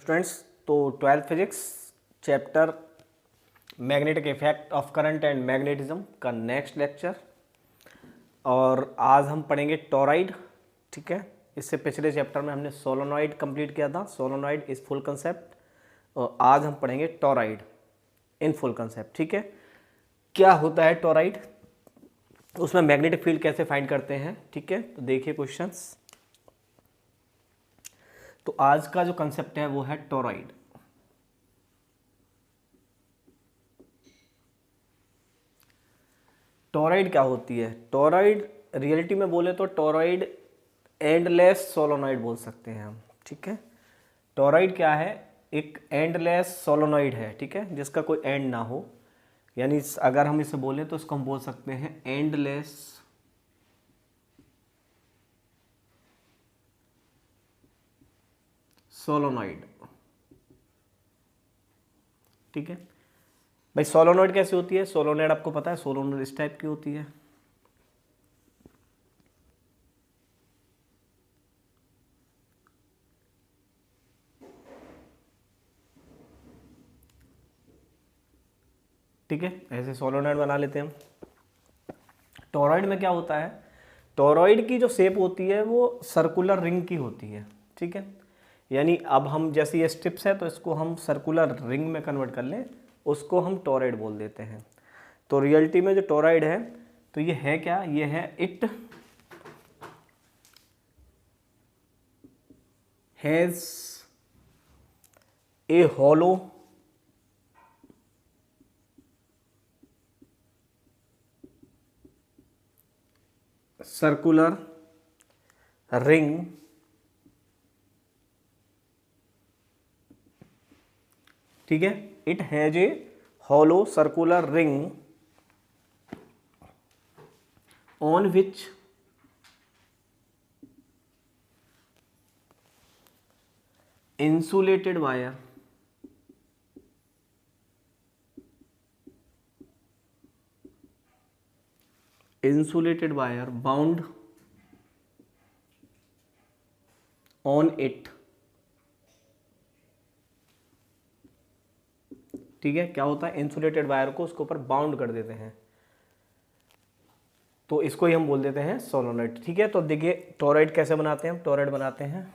Students, तो 12th physics chapter magnetic effect of current and magnetism का next lecture. और आज हम पढ़ेंगे टोरॉइड। ठीक है, इससे पिछले चैप्टर में हमने सोलोनॉइड कंप्लीट किया था। सोलोनॉइड इज फुल कंसेप्ट, और आज हम पढ़ेंगे टोरॉइड इन फुल कंसेप्ट। ठीक है, क्या होता है टोरॉइड, उसमें मैग्नेटिक फील्ड कैसे फाइंड करते हैं। ठीक है, तो देखिए क्वेश्चंस। तो आज का जो कंसेप्ट है वो है टोरॉइड। टोरॉइड क्या होती है? टोरॉइड रियलिटी में बोले तो टोरॉइड एंडलेस सोलोनॉइड बोल सकते हैं हम। ठीक है, टोरॉइड क्या है? एक एंडलेस सोलोनॉइड है। ठीक है, जिसका कोई एंड ना हो, यानी अगर हम इसे बोले तो इसको हम बोल सकते हैं एंडलेस सोलोनॉइड। ठीक है भाई, सोलोनॉइड कैसे होती है? सोलोनॉइड आपको पता है, सोलोनॉइड इस टाइप की होती है। ठीक है, ऐसे सोलोनॉइड बना लेते हैं हम। टोरॉइड में क्या होता है? टोरॉइड की जो शेप होती है वो सर्कुलर रिंग की होती है। ठीक है, यानी अब हम जैसे ये स्ट्रिप्स है तो इसको हम सर्कुलर रिंग में कन्वर्ट कर लें, उसको हम टोरॉइड बोल देते हैं। तो रियलिटी में जो टोरॉइड है तो ये है क्या? ये है it has a hollow circular ring ठीक है, it has a hollow circular ring on which insulated wire bound on it। ठीक है, क्या होता है? इंसुलेटेड वायर को उसके ऊपर बाउंड कर देते हैं, तो इसको ही हम बोल देते हैं सोलोनॉइड। ठीक है, तो देखिए टोरॉइड कैसे बनाते हैं हम। टोरॉइड बनाते हैं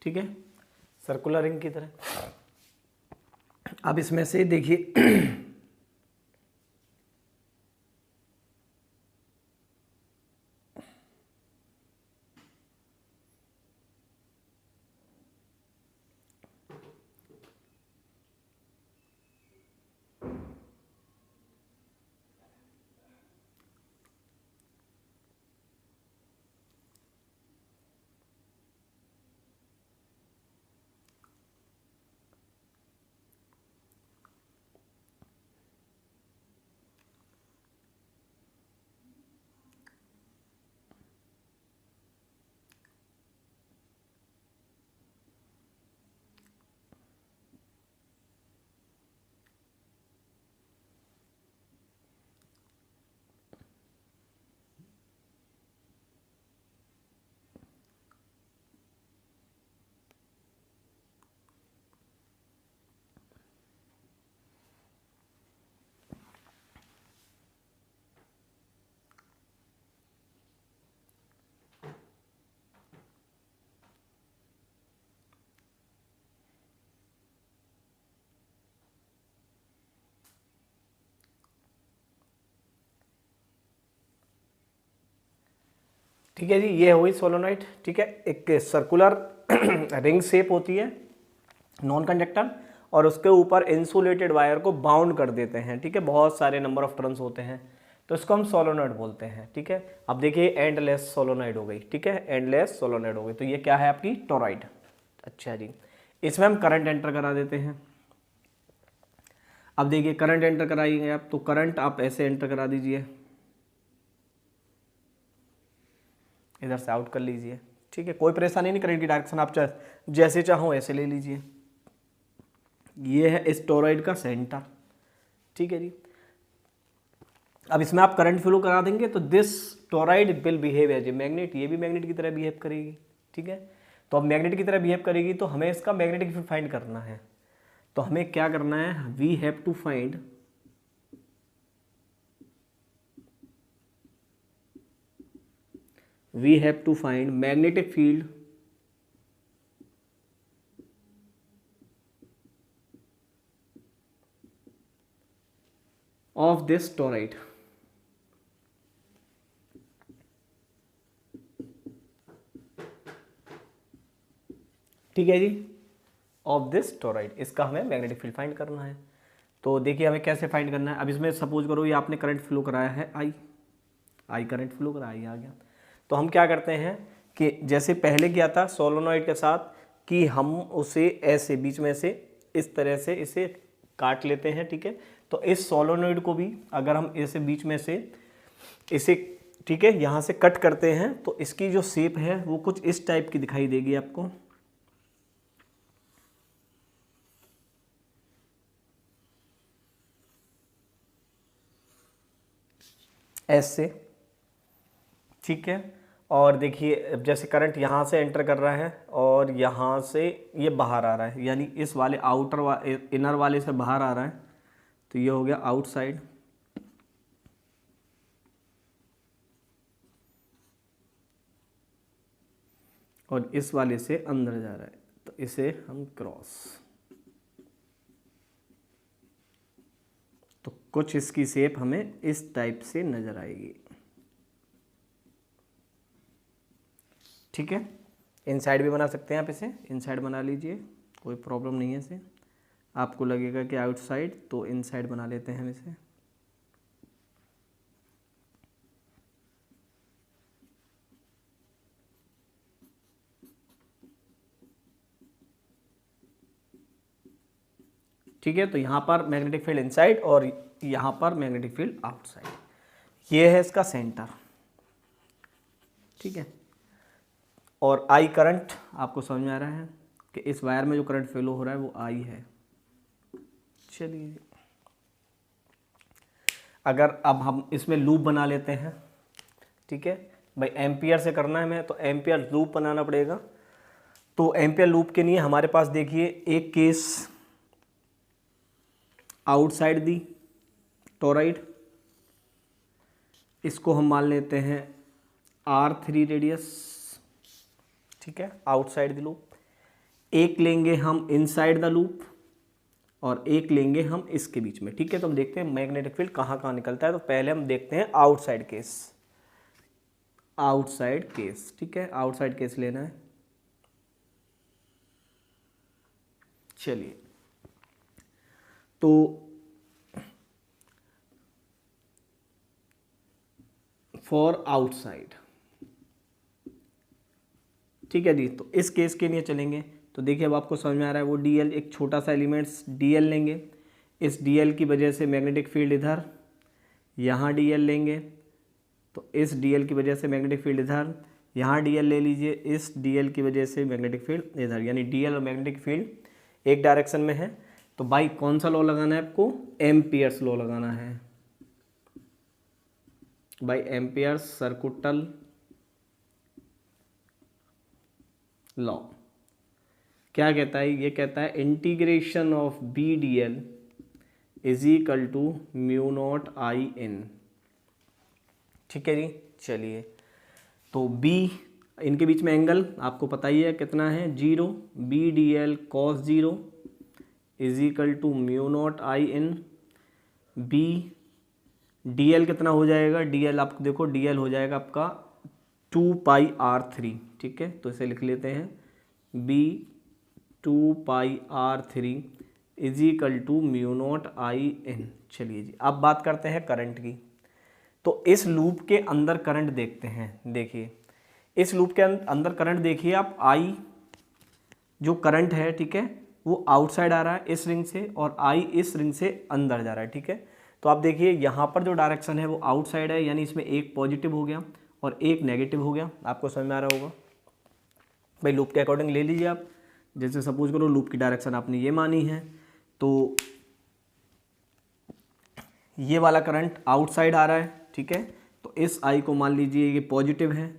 ठीक है, सर्कुलर रिंग की तरह। अब इसमें से देखिए ठीक है जी, ये हुई सोलोनॉइड। ठीक है, एक सर्कुलर रिंग शेप होती है, नॉन कंडक्टर, और उसके ऊपर इंसुलेटेड वायर को बाउंड कर देते हैं। ठीक है, बहुत सारे नंबर ऑफ टर्न्स होते हैं, तो इसको हम सोलोनॉइड बोलते हैं। ठीक है, अब देखिए एंडलेस सोलोनॉइड हो गई। ठीक है, एंडलेस सोलोनॉइड हो गई, तो ये क्या है? आपकी टोरॉइड। अच्छा जी, इसमें हम करंट एंटर करा देते हैं। अब देखिए करंट एंटर कराइए आप, तो करंट आप ऐसे एंटर करा दीजिए। इधर से आउट कर लीजिए, ठीक है, कोई परेशानी नहीं, करंट की डायरेक्शन आप जैसे चाहो ऐसे ले लीजिए। ये है इस टोरॉइड का सेंटर, ठीक है जी। अब इसमें आप करंट फ्लो करा देंगे तो this toroid will behave as a magnet, ये भी मैग्नेट की तरह बिहेव करेगी, ठीक है। तो अब मैग्नेट की तरह बिहेव करेगी तो हमें इसका मैग्नेटिक फील्ड फाइंड करना है। तो हमें क्या करना है, we have to find magnetic field of this toroid. ठीक है जी, ऑफ दिस टोरॉइड, इसका हमें मैग्नेटिक फील्ड फाइंड करना है। तो देखिए हमें कैसे फाइंड करना है। अब इसमें सपोज करो ये आपने करंट फ्लो कराया है आई करंट फ्लो कराया आ गया। तो हम क्या करते हैं कि जैसे पहले किया था सोलोनॉइड के साथ कि हम उसे ऐसे बीच में से इस तरह से इसे काट लेते हैं, ठीक है। तो इस सोलोनॉइड को भी अगर हम ऐसे बीच में से इसे, ठीक है, यहाँ से कट करते हैं तो इसकी जो शेप है वो कुछ इस टाइप की दिखाई देगी आपको, ऐसे, ठीक है। और देखिए जैसे करंट यहाँ से एंटर कर रहा है और यहाँ से ये बाहर आ रहा है, यानी इस वाले इनर वाले से बाहर आ रहा है, तो ये हो गया आउटसाइड। और इस वाले से अंदर जा रहा है, तो इसे हम क्रॉस। तो कुछ इसकी शेप हमें इस टाइप से नजर आएगी, ठीक है। इनसाइड भी बना सकते हैं आप, इसे इनसाइड बना लीजिए, कोई प्रॉब्लम नहीं है इसे। आपको लगेगा कि आउटसाइड, तो इनसाइड बना लेते हैं हम इसे। ठीक है, तो यहाँ पर मैग्नेटिक फील्ड इनसाइड और यहाँ पर मैग्नेटिक फील्ड आउटसाइड। ये है इसका सेंटर, ठीक है। और आई करंट आपको समझ में आ रहा है कि इस वायर में जो करंट फ्लो हो रहा है वो आई है। चलिए अगर अब हम इसमें लूप बना लेते हैं, ठीक है भाई, एम्पियर से करना है हमें, तो एम्पियर लूप बनाना पड़ेगा। तो एम्पियर लूप के लिए हमारे पास देखिए एक केस आउटसाइड दी टोरॉइड, इसको हम मान लेते हैं R3 रेडियस, ठीक है, आउटसाइड द लूप। एक लेंगे हम इनसाइड द लूप और एक लेंगे हम इसके बीच में, ठीक है। तो हम देखते हैं मैग्नेटिक फील्ड कहाँ कहाँ निकलता है। तो पहले हम देखते हैं आउटसाइड केस, ठीक है, आउटसाइड केस लेना है। चलिए तो फॉर आउटसाइड, ठीक है जी। तो इस केस के लिए चलेंगे, तो देखिए अब आपको समझ में आ रहा है वो डीएल, एक छोटा सा एलिमेंट्स डीएल लेंगे। इस डीएल की वजह से मैग्नेटिक फील्ड इधर, यहाँ डीएल लेंगे तो इस डीएल की वजह से मैग्नेटिक फील्ड इधर, यहाँ डीएल ले लीजिए, इस डीएल की वजह से मैग्नेटिक फील्ड इधर, यानी डीएल और मैग्नेटिक फील्ड एक डायरेक्शन में है। तो भाई कौन सा लॉ लगाना है आपको, एम्पियर्स लॉ लगाना है भाई, एम्पियर्स सर्कुटल लॉ। क्या कहता है, ये कहता है integration of B D L is equal to mu naught I in, ठीक है जी। चलिए तो बी, इनके बीच में एंगल आपको पता ही है कितना है, 0, B D L cos 0 is equal to mu naught I in. B D L कितना हो जाएगा, डी एल आपको देखो, डी एल हो जाएगा आपका 2πr3, ठीक है। तो इसे लिख लेते हैं B 2πr3 is equal to mu naught I in. चलिए जी अब बात करते हैं करंट की। तो इस लूप के अंदर करंट देखते हैं, देखिए इस लूप के अंदर करंट देखिए आप, आई जो करंट है, ठीक है, वो आउटसाइड आ रहा है इस रिंग से और आई इस रिंग से अंदर जा रहा है, ठीक है। तो आप देखिए यहाँ पर जो डायरेक्शन है वो आउटसाइड है, यानी इसमें एक पॉजिटिव हो गया और एक नेगेटिव हो गया। आपको समझ में आ रहा होगा भाई। लूप के अकॉर्डिंग ले लीजिए आप। जैसे सपोज करो लूप की डायरेक्शन आपने ये मानी है, तो ये वाला करंट आउटसाइड आ रहा है, ठीक है। तो इस आई को मान लीजिए ये पॉजिटिव है,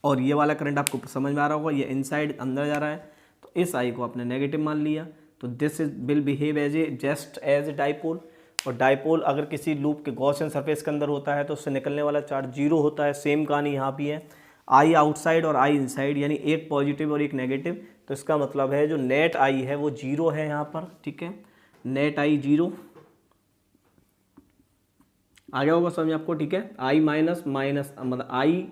और ये वाला करंट आपको समझ में आ रहा होगा ये इनसाइड अंदर जा रहा है, तो इस आई को आपने नेगेटिव मान लिया। तो this is will behave as a just as a dipole. और डाइपोल अगर किसी लूप के गॉसियन सरफेस के अंदर होता है तो उससे निकलने वाला चार्ज जीरो होता है। सेम कहानी यहाँ भी है, आई आउटसाइड और आई इनसाइड, यानी एक पॉजिटिव और एक नेगेटिव। तो इसका मतलब है जो नेट आई है वो जीरो है यहाँ पर, ठीक है। नेट आई जीरो आ गया होगा समझ आपको, ठीक है। आई माइनस माइनस मतलब आई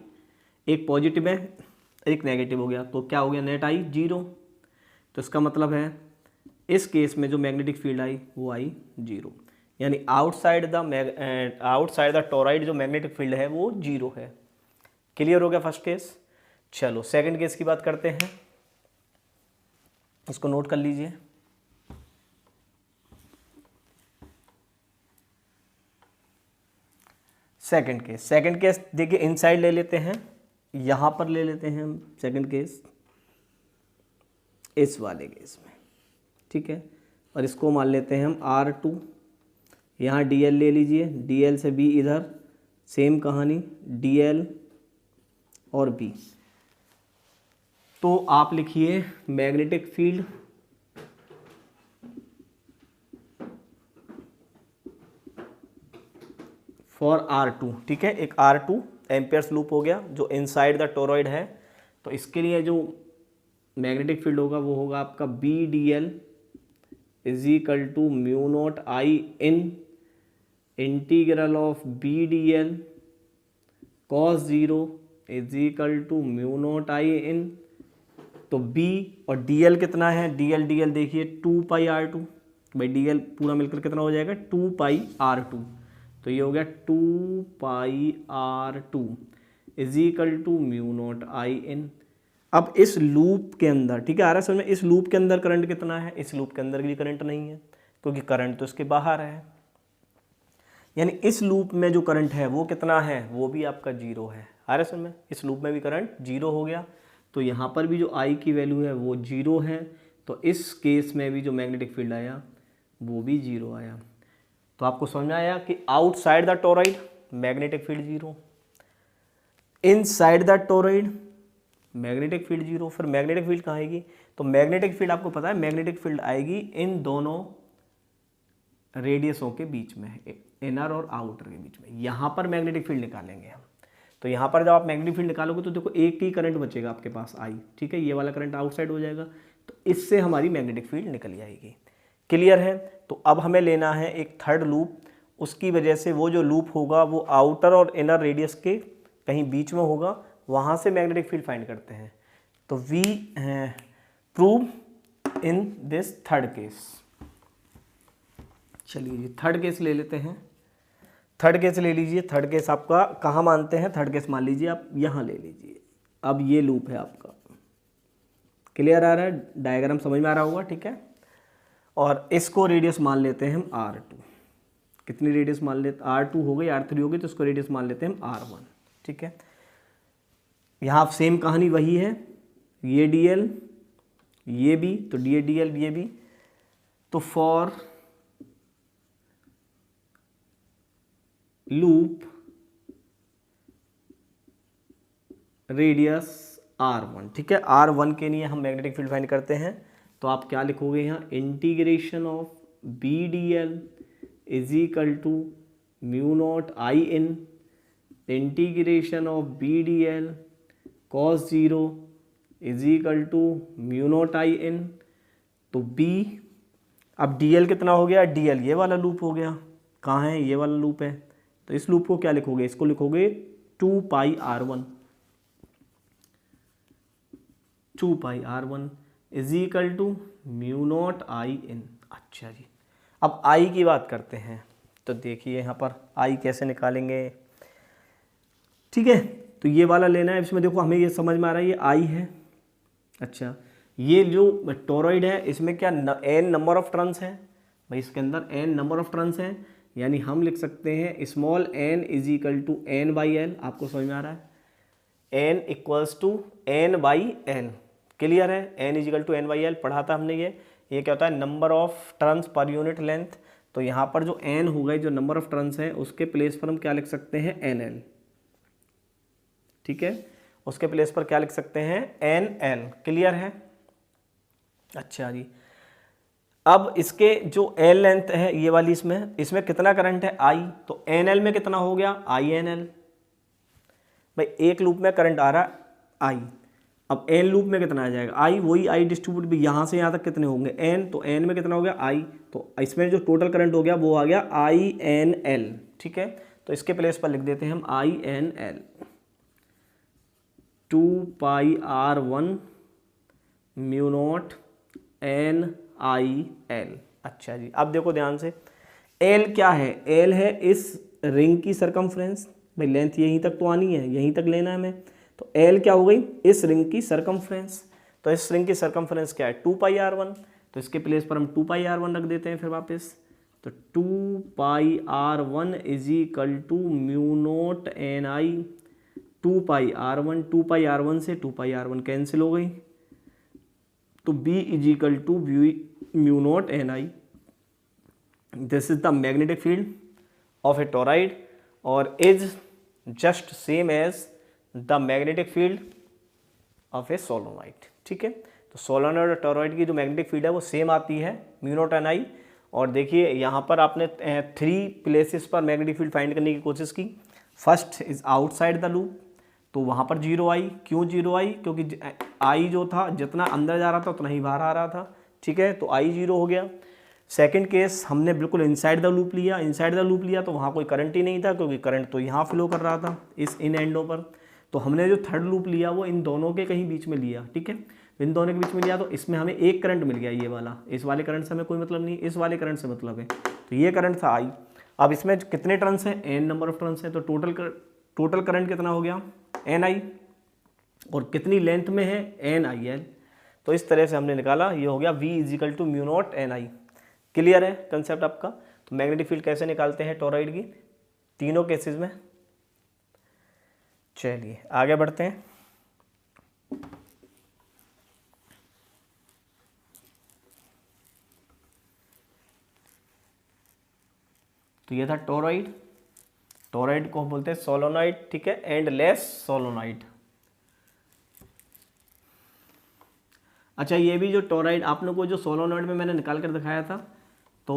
एक पॉजिटिव है एक नेगेटिव हो गया, तो क्या हो गया नेट आई जीरो। तो इसका मतलब है इस केस में जो मैग्नेटिक फील्ड आई वो आई जीरो, यानी आउटसाइड द टोरॉइड जो मैग्नेटिक फील्ड है वो जीरो है। क्लियर हो गया फर्स्ट केस। चलो सेकंड केस की बात करते हैं, इसको नोट कर लीजिए। सेकंड केस देखिए इनसाइड ले लेते हैं, यहां पर ले लेते हैं हम सेकंड केस इस वाले केस में, ठीक है। और इसको मान लेते हैं हम R2। यहाँ DL ले लीजिए, DL से B इधर, सेम कहानी DL और B। तो आप लिखिए मैग्नेटिक फील्ड फॉर R2, ठीक है। एक R2 एम्पियर्स लूप हो गया जो इनसाइड द टोरॉइड है। तो इसके लिए जो मैग्नेटिक फील्ड होगा वो होगा आपका BDL is equal to mu naught I in integral of BDL cos zero is equal to mu naught I in. तो B और DL कितना है, DL देखिए 2 पाई R2, भाई DL पूरा मिलकर कितना हो जाएगा 2 पाई R2। तो ये हो गया 2 pi R2 is equal to mu naught I in. अब इस लूप के अंदर, ठीक है, आ रहा है समझ में, इस लूप के अंदर करंट कितना है, इस लूप के अंदर भी करंट नहीं है क्योंकि करंट तो इसके बाहर है। यानी इस लूप में जो करंट है वो कितना है, वो भी आपका जीरो है। आ रहा है समझ में, इस लूप में भी करंट जीरो हो गया। तो यहाँ पर भी जो आई की वैल्यू है वो जीरो है। तो इस केस में भी जो मैग्नेटिक फील्ड आया वो भी जीरो आया। तो आपको समझ में आया कि outside the toroid magnetic field zero, inside the toroid magnetic field zero. फिर मैग्नेटिक फील्ड कहाँ आएगी, तो मैग्नेटिक फील्ड आपको पता है मैग्नेटिक फील्ड आएगी इन दोनों रेडियसों के बीच में, इनर और आउटर के बीच में। यहाँ पर मैग्नेटिक फील्ड निकालेंगे हम। तो यहाँ पर जब आप मैग्नेटिक फील्ड निकालोगे तो देखो एक ही करंट बचेगा आपके पास आई, ठीक है। ये वाला करंट आउटसाइड हो जाएगा, तो इससे हमारी मैग्नेटिक फील्ड निकल जाएगी। क्लियर है। तो अब हमें लेना है एक थर्ड लूप, उसकी वजह से वो जो लूप होगा वो आउटर और इनर रेडियस के कहीं बीच में होगा, वहाँ से मैग्नेटिक फील्ड फाइंड करते हैं। तो we prove in this third case. चलिए जी थर्ड केस ले लेते हैं। थर्ड केस ले लीजिए। थर्ड केस आपका कहाँ मानते हैं, थर्ड केस मान लीजिए आप यहाँ ले लीजिए। अब ये लूप है आपका, क्लियर आ रहा है, डायग्राम समझ में आ रहा होगा, ठीक है। और इसको रेडियस मान लेते हैं हम R2। कितनी रेडियस मान लेते, R2 हो गई, R3 हो गई, तो इसको रेडियस मान लेते हैं हम R1, ठीक है। यहाँ सेम कहानी वही है, ये DL ये भी, तो DL ये भी। तो फॉर लूप रेडियस R1, ठीक है। R1 के लिए हम मैग्नेटिक फील्ड फाइंड करते हैं। तो आप क्या लिखोगे यहाँ, integration of BDL is equal to mu naught I in integration of BDL cos zero is equal to mu naught I in. तो B, अब DL कितना हो गया, DL ये वाला लूप हो गया, कहाँ है, ये वाला लूप है। तो इस लूप को क्या लिखोगे, इसको लिखोगे 2 pi R1, 2 pi R1 is equal to mu naught I in. अच्छा जी, अब आई की बात करते हैं। तो देखिए यहाँ पर आई कैसे निकालेंगे, ठीक है। तो ये वाला लेना है, इसमें देखो हमें ये समझ में आ रहा है ये आई है। अच्छा, ये जो टोरॉइड है इसमें क्या n नंबर ऑफ टर्न्स है, भाई इसके अंदर n नंबर ऑफ टर्न्स हैं, यानी हम लिख सकते हैं small n is equal to N by L. आपको समझ में आ रहा है, n equals to N by L. Clear है, n is equal to N by L पढ़ा था हमने। ये क्या होता है, number of turns per unit length. तो यहाँ पर जो n हो गए, जो नंबर ऑफ टर्न्स है, उसके प्लेस पर हम क्या लिख सकते हैं, nl। ठीक है, उसके प्लेस पर क्या लिख सकते हैं, nl। क्लियर है। अच्छा जी, अब इसके जो L लेंथ है ये वाली, इसमें कितना करंट है, I। तो NL में कितना हो गया, INL। भाई एक लूप में करंट आ रहा है I, अब N लूप में कितना आ जाएगा, I, वही I डिस्ट्रीब्यूट भी यहाँ से यहाँ तक कितने होंगे, N। तो N में कितना हो गया, I। तो इसमें जो टोटल करंट हो गया वो आ गया INL। ठीक है, तो इसके प्लेस पर लिख देते हैं हम INL 2πr1 mu naught NIL। अच्छा जी, अब देखो ध्यान से, L क्या है, L है इस रिंग की सरकमफ्रेंस। भाई लेंथ यहीं तक तो आनी है, यहीं तक लेना है हमें। तो L क्या हो गई, इस रिंग की सरकमफ्रेंस। तो इस रिंग की सरकमफ्रेंस क्या है, 2πr1। तो इसके प्लेस पर हम 2πr1 रख देते हैं फिर वापस। तो 2πr1 is equal to mu naught NI 2πr1। 2πr1 से 2πr1 कैंसिल हो गई, तो B is equal to mu naught NI। This is the magnetic field of a toroid और is just same as the magnetic field of a solenoid. ठीक है, तो solenoid और toroid की जो मैग्नेटिक फील्ड है वो सेम आती है, म्यू नॉट NI। और देखिए यहाँ पर आपने 3 प्लेसेस पर मैग्नेटिक फील्ड फाइंड करने की कोशिश की। First is outside the loop, तो वहाँ पर 0 आई। क्यों 0 आई, क्योंकि I जो था जितना अंदर जा रहा था उतना ही बाहर आ रहा था। ठीक है, तो I 0 हो गया। सेकंड केस हमने बिल्कुल इनसाइड द लूप लिया। इनसाइड द लूप लिया तो वहाँ कोई करंट ही नहीं था, क्योंकि करंट तो यहाँ फ्लो कर रहा था इस इन एंडों पर। तो हमने जो थर्ड लूप लिया वो इन दोनों के कहीं बीच में लिया। ठीक है, इन दोनों के बीच में लिया तो इसमें हमें एक करंट मिल गया, ये वाला। इस वाले करंट से हमें कोई मतलब नहीं, इस वाले करंट से मतलब है। तो ये करंट था I। अब इसमें कितने टर्न्स हैं, n नंबर ऑफ टर्न्स हैं। तो टोटल करंट कितना हो गया, NI। और कितनी लेंथ में है, NIL। तो इस तरह से हमने निकाला, ये हो गया V is equal to mu naught NI। Clear है कंसेप्ट आपका। तो मैग्नेटिक फील्ड कैसे निकालते हैं टोरॉइड की, तीनों केसेस में। चलिए आगे बढ़ते हैं। तो ये था टोरॉइड। टोरॉइड को बोलते हैं सोलोनॉइड। ठीक है, एंड लेस सोलोनॉइड। अच्छा, ये भी जो टोरॉइड आपने को जो सोलोनॉइड में मैंने निकाल कर दिखाया था, तो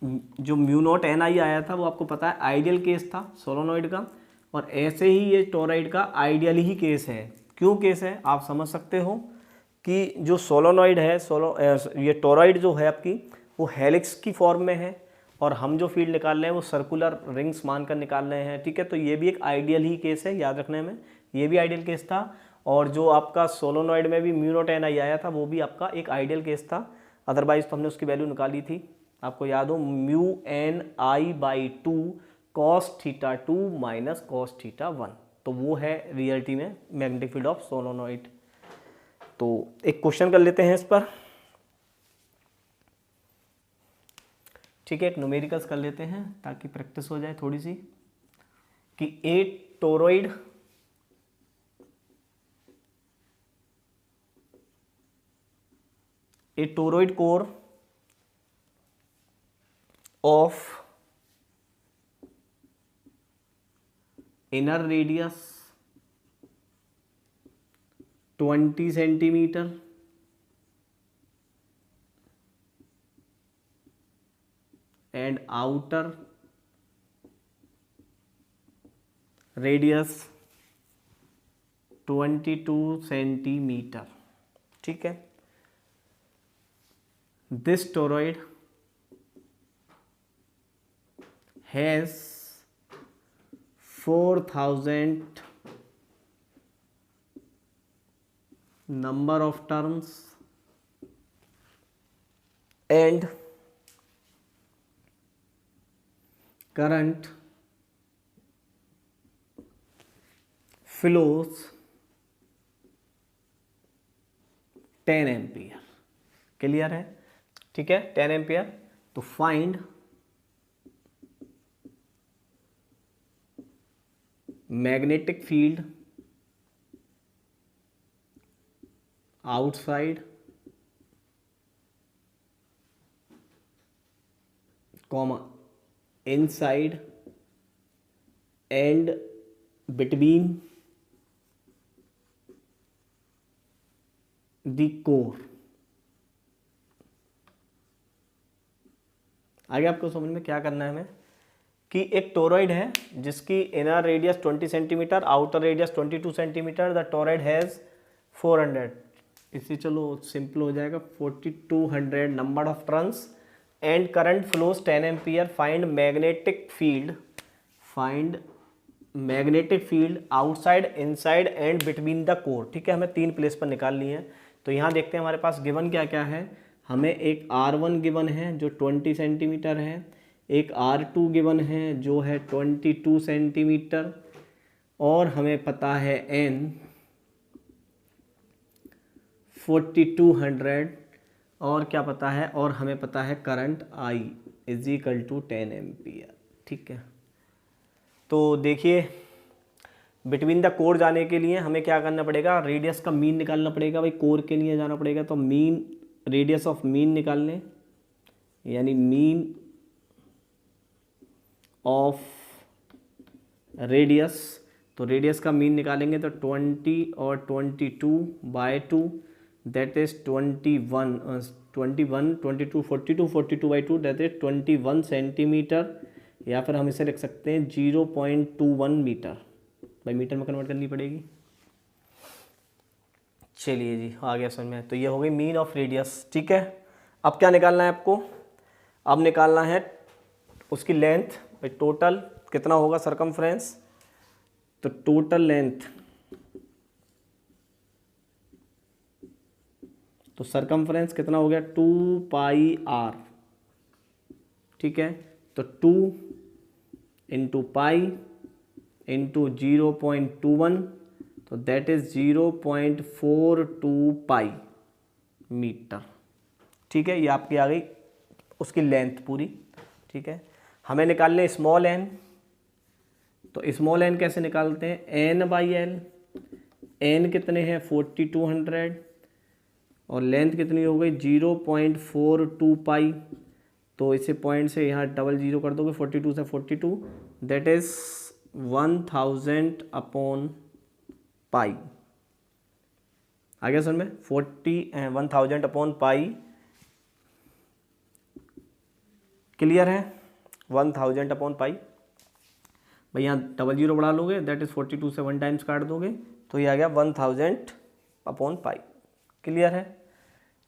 जो म्यू नॉट NI आया था वो आपको पता है आइडियल केस था सोलोनॉइड का। और ऐसे ही ये टोरॉइड का आइडियल ही केस है। क्यों केस है, आप समझ सकते हो कि जो सोलोनॉइड है, ये टोरॉइड जो है आपकी, वो हेलिक्स की फॉर्म में है। और हम जो फील्ड निकाल रहे हैं वो सर्कुलर रिंग्स मानकर निकाल रहे हैं। ठीक है, तो ये भी एक आइडियल ही केस है, याद रखने में। ये भी आइडियल केस था। और जो आपका सोलोनॉइड में भी म्यू नॉट NI आया था वो भी आपका एक आइडियल केस था। अदरवाइज तो हमने उसकी वैल्यू निकाली थी, आपको याद हो, mu NI/2 cos θ2 minus cos θ1। तो वो है रियलिटी में मैग्नेटिक फील्ड ऑफ सोलोनॉइड। तो एक क्वेश्चन कर लेते हैं इस पर। ठीक है, एक न्यूमेरिकल्स कर लेते हैं ताकि प्रैक्टिस हो जाए थोड़ी सी, कि a toroid core of inner radius 20 centimeter and outer radius 22 centimeter। ठीक है, this toroid has 4000 number of turns and current flows 10 ampere. Clear है, ठीक है, 10 एम्पियर। तो find magnetic field outside comma inside and between the core. आगे आपको समझ में क्या करना है हमें कि एक टोरॉइड है जिसकी inner radius 20 centimetre, outer radius 22 centimetre. The toroid has 400, इससे चलो सिंपल हो जाएगा, 4200 number of turns and current flows 10 ampere. Find magnetic field outside, inside and between the core. ठीक है, हमें 3 प्लेस पर निकाल लिए हैं। तो यहाँ देखते हैं हमारे पास गिवन क्या क्या है। हमें एक R1 गिवन है जो 20 सेंटीमीटर है, एक R2 गिवन है जो है 22 सेंटीमीटर, और हमें पता है N 4200, और क्या पता है, और हमें पता है करंट I = 10 एम्पियर। ठीक है, तो देखिए बिटवीन द कोर जाने के लिए हमें क्या करना पड़ेगा, रेडियस का मीन निकालना पड़ेगा। भाई कोर के लिए जाना पड़ेगा तो मीन, रेडियस ऑफ मीन निकाल लें, यानी मीन ऑफ रेडियस। तो रेडियस का मीन निकालेंगे तो 20 और 22/2 that is 21, 22 42/2 that is 21 centimetre, या फिर हम इसे लिख सकते हैं 0.21 मीटर। भाई मीटर में कन्वर्ट करनी पड़ेगी। चलिए जी आ गया समझ में। तो ये हो गई मीन ऑफ रेडियस। ठीक है, अब क्या निकालना है आपको, अब निकालना है उसकी लेंथ। भाई टोटल कितना होगा सरकमफ्रेंस, तो टोटल लेंथ, तो सरकमफ्रेंस कितना हो गया 2πr। ठीक है, तो 2 × पाई × 0.21, तो दैट इज 0.42 पाई मीटर। ठीक है, ये आपकी आ गई उसकी लेंथ पूरी। ठीक है, हमें निकालने स्मॉल n, तो स्मॉल n कैसे निकालते हैं, n/l। n कितने हैं 4200, और लेंथ कितनी हो गई 0.42 पाई। तो इसे पॉइंट से यहाँ डबल जीरो कर दोगे, 42 से 42, दैट इज 1000/पाई। आ गया समझ में, 1000/पाई। क्लियर है, 1000/पाई। भाई यहाँ डबल जीरो बढ़ा लोगे, दैट इज 42 से 1 टाइम्स काट दोगे, तो ये आ गया 1000/पाई। क्लियर है।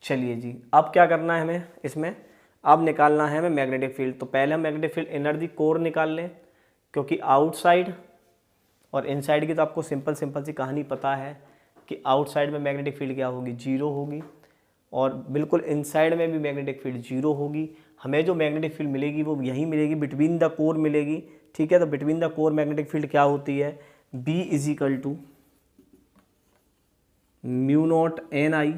चलिए जी, अब क्या करना है हमें इसमें, अब निकालना है हमें मैग्नेटिक फील्ड। तो पहले हम मैग्नेटिक फील्ड इनर दी कोर निकाल लें, क्योंकि आउटसाइड और इनसाइड की तो आपको सिंपल सी कहानी पता है कि आउटसाइड में मैग्नेटिक फील्ड क्या होगी, 0 होगी, और बिल्कुल इनसाइड में भी मैग्नेटिक फील्ड 0 होगी। हमें जो मैग्नेटिक फील्ड मिलेगी वो यहीं मिलेगी, बिटवीन द कोर मिलेगी। ठीक है, तो between the core magnetic field क्या होती है, B = μ0 Ni।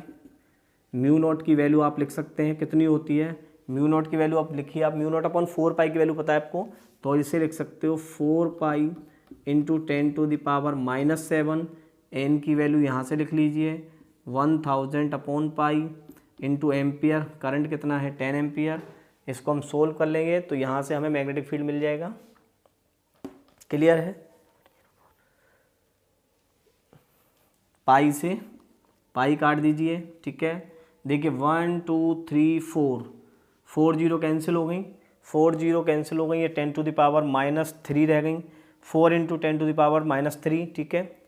μ0 की वैल्यू आप लिख सकते हैं कितनी होती है, μ0 की वैल्यू आप लिखिए, आप μ0/4 पाई की वैल्यू पता है आपको, तो इसे लिख सकते हो 4 पाई × 10⁻⁻7। n की वैल्यू यहाँ से लिख लीजिए 1000/पाई × एम्पियर। करंट कितना है 10 एम्पियर। इसको हम सोल्व कर लेंगे तो यहाँ से हमें मैग्नेटिक फील्ड मिल जाएगा। क्लियर है, पाई से पाई काट दीजिए। ठीक है, देखिए 1 2 3 4 0 कैंसिल हो गई, 4 0 कैंसिल हो गई, ये 10⁻³ रह गई, 4 × 10⁻³ ठीक है,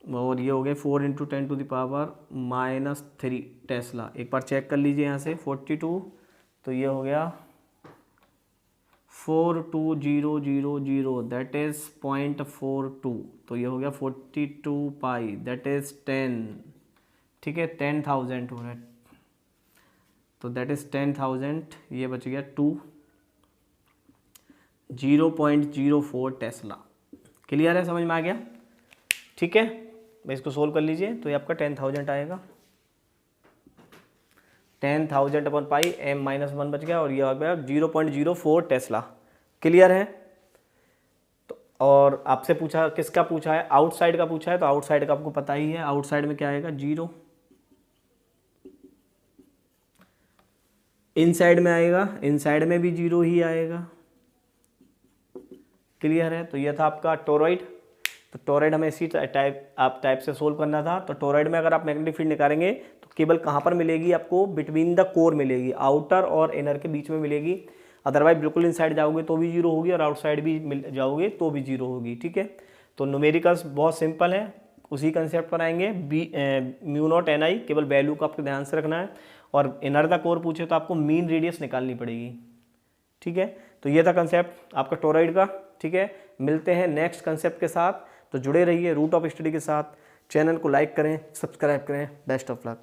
और ये हो गए 4 × 10⁻³ टेस्ला। एक बार चेक कर लीजिए यहाँ से 42, तो ये हो गया 42000 दैट इज 0.42, तो ये हो गया 42 पाई दैट इज 10। ठीक है, 10,000 हो रहा है, तो दैट इज 10,000, ये बच गया 0.04 टेस्ला। क्लियर है, समझ में आ गया। ठीक है, मैं इसको सोल्व कर लीजिए तो ये आपका 10,000 आएगा। 10,000 अपन पाई m-1 बच गया और ये हो गया 0.04 टेस्ला। क्लियर है। तो और आपसे पूछा, किसका पूछा है, आउटसाइड का पूछा है, तो आउटसाइड का आपको पता ही है, आउटसाइड में क्या आएगा 0, इनसाइड में आएगा, इनसाइड में भी 0 ही आएगा। क्लियर है। तो ये था आपका टोरॉइड। तो टोरॉइड हमें इसी टाइप से सोल्व करना था। तो टोरॉइड में अगर आप मैग्नेटिक फील्ड निकालेंगे तो केवल कहाँ पर मिलेगी आपको, बिटवीन द कोर मिलेगी, आउटर और इनर के बीच में मिलेगी। अदरवाइज बिल्कुल इनसाइड जाओगे तो भी 0 होगी और आउटसाइड भी जाओगे तो भी 0 होगी। ठीक है। तो न्यूमेरिकल्स बहुत सिंपल है, उसी कंसेप्ट पर आएंगे। μ0 NI, केवल वैल्यू को आपको ध्यान से रखना है। और इनर द कोर पूछे तो आपको मीन रेडियस निकालनी पड़ेगी। ठीक है। तो ये था कंसेप्ट आपका टोरॉइड का। ठीक है। मिलते हैं नेक्स्ट कंसेप्ट के साथ। तो जुड़े रहिए रूट ऑफ स्टडी के साथ। चैनल को लाइक करें, सब्सक्राइब करें। Best of luck.